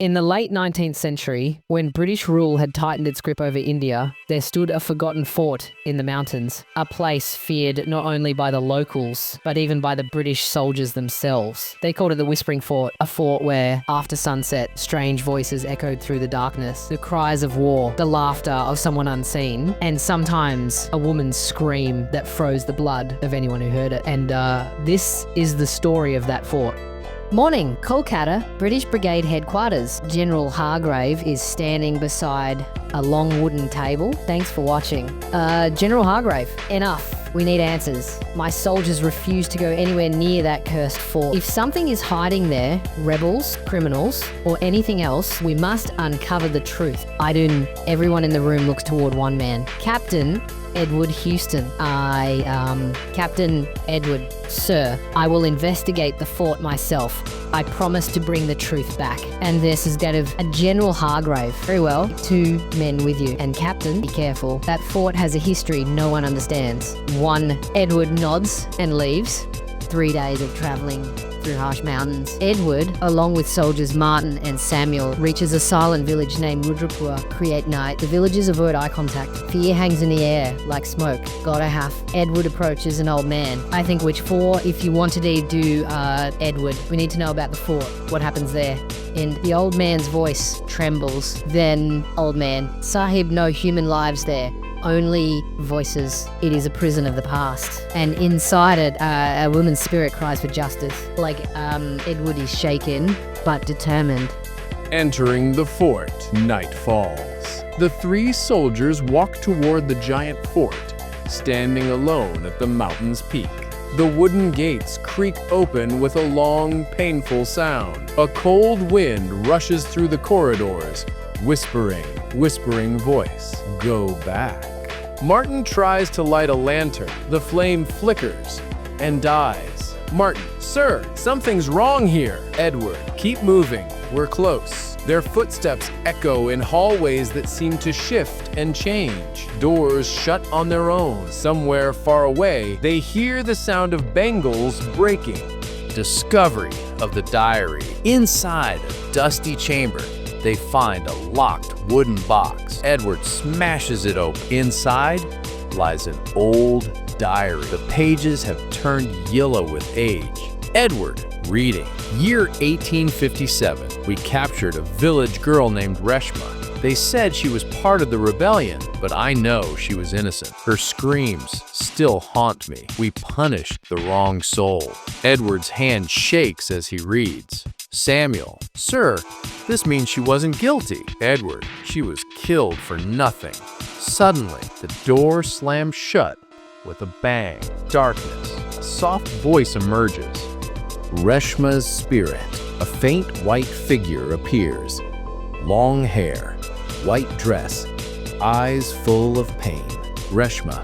In the late 19th century, when British rule had tightened its grip over India, there stood a forgotten fort in the mountains, a place feared not only by the locals, but even by the British soldiers themselves. They called it the Whispering Fort, a fort where, after sunset, strange voices echoed through the darkness, the cries of war, the laughter of someone unseen, and sometimes a woman's scream that froze the blood of anyone who heard it. And this is the story of that fort. Morning, Kolkata, British Brigade Headquarters. General Hargrave is standing beside a long wooden table. Thanks for watching. General Hargrave, enough. We need answers. My soldiers refuse to go anywhere near that cursed fort. If something is hiding there, rebels, criminals, or anything else, we must uncover the truth. Idun, everyone in the room looks toward one man. Captain Edward Houston. Captain Edward, sir, I will investigate the fort myself. I promise to bring the truth back. And this is that of a General Hargrave. Very well, 2 men with you. And Captain, be careful. That fort has a history no one understands. 1, Edward nods and leaves. 3 days of traveling through harsh mountains. Edward, along with soldiers Martin and Samuel, reaches a silent village named Rudrapur. Create night. The villagers avoid eye contact. Fear hangs in the air like smoke. Gotta have. Edward approaches an old man. I think which 4, if you wanted to do Edward, we need to know about the fort. What happens there? And the old man's voice trembles. Then, old man, Sahib, no human lives there. Only voices. It is a prison of the past. And inside it, a woman's spirit cries for justice. Edward is shaken, but determined. Entering the fort, night falls. The 3 soldiers walk toward the giant fort, standing alone at the mountain's peak. The wooden gates creak open with a long, painful sound. A cold wind rushes through the corridors, whispering voice, go back. Martin tries to light a lantern. The flame flickers and dies. Martin, sir, something's wrong here. Edward, keep moving. We're close. Their footsteps echo in hallways that seem to shift and change. Doors shut on their own. Somewhere far away, they hear the sound of bangles breaking. Discovery of the diary. Inside a dusty chamber, they find a locked wooden box. Edward smashes it open. Inside lies an old diary. The pages have turned yellow with age. Edward, reading. Year 1857. We captured a village girl named Reshma. They said she was part of the rebellion, but I know she was innocent. Her screams still haunt me. We punished the wrong soul. Edward's hand shakes as he reads. Samuel, sir, this means she wasn't guilty. Edward, she was killed for nothing. Suddenly, the door slams shut with a bang. Darkness. A soft voice emerges. Reshma's spirit. A faint white figure appears. Long hair, white dress, eyes full of pain. Reshma,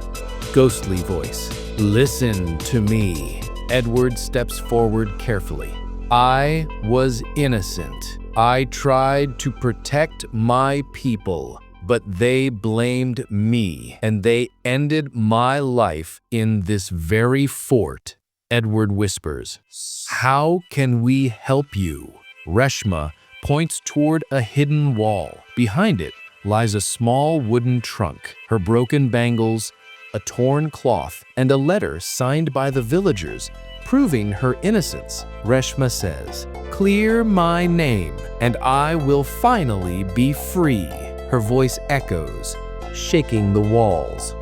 ghostly voice. Listen to me. Edward steps forward carefully. I was innocent. I tried to protect my people, but they blamed me, and they ended my life in this very fort. Edward whispers, how can we help you? Reshma points toward a hidden wall. Behind it lies a small wooden trunk, her broken bangles, a torn cloth, and a letter signed by the villagers, proving her innocence. Reshma says, clear my name, and I will finally be free. Her voice echoes, shaking the walls.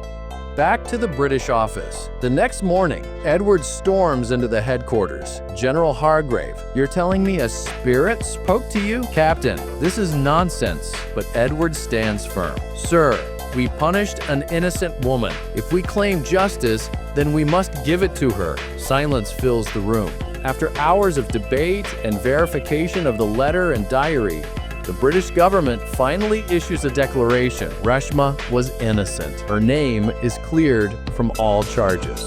Back to the British office. The next morning, Edward storms into the headquarters. General Hargrave, you're telling me a spirit spoke to you? Captain, this is nonsense, but Edward stands firm. Sir, we punished an innocent woman. If we claim justice, then we must give it to her. Silence fills the room. After hours of debate and verification of the letter and diary, the British government finally issues a declaration. Reshma was innocent. Her name is cleared from all charges.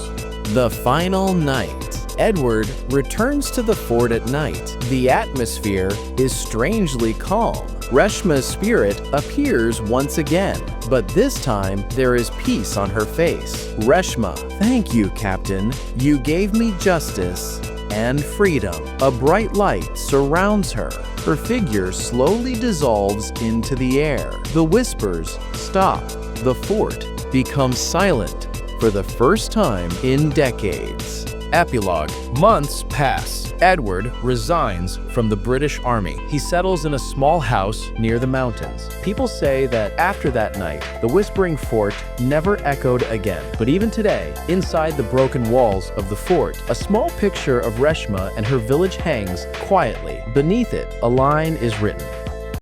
The final night. Edward returns to the fort at night. The atmosphere is strangely calm. Reshma's spirit appears once again, but this time there is peace on her face. Reshma, thank you, Captain. You gave me justice, and freedom. A bright light surrounds her. Her figure slowly dissolves into the air. The whispers stop. The fort becomes silent for the first time in decades. Epilogue. Months pass. Edward resigns from the British Army. He settles in a small house near the mountains. People say that after that night, the Whispering Fort never echoed again. But even today, inside the broken walls of the fort, a small picture of Reshma and her village hangs quietly. Beneath it, a line is written: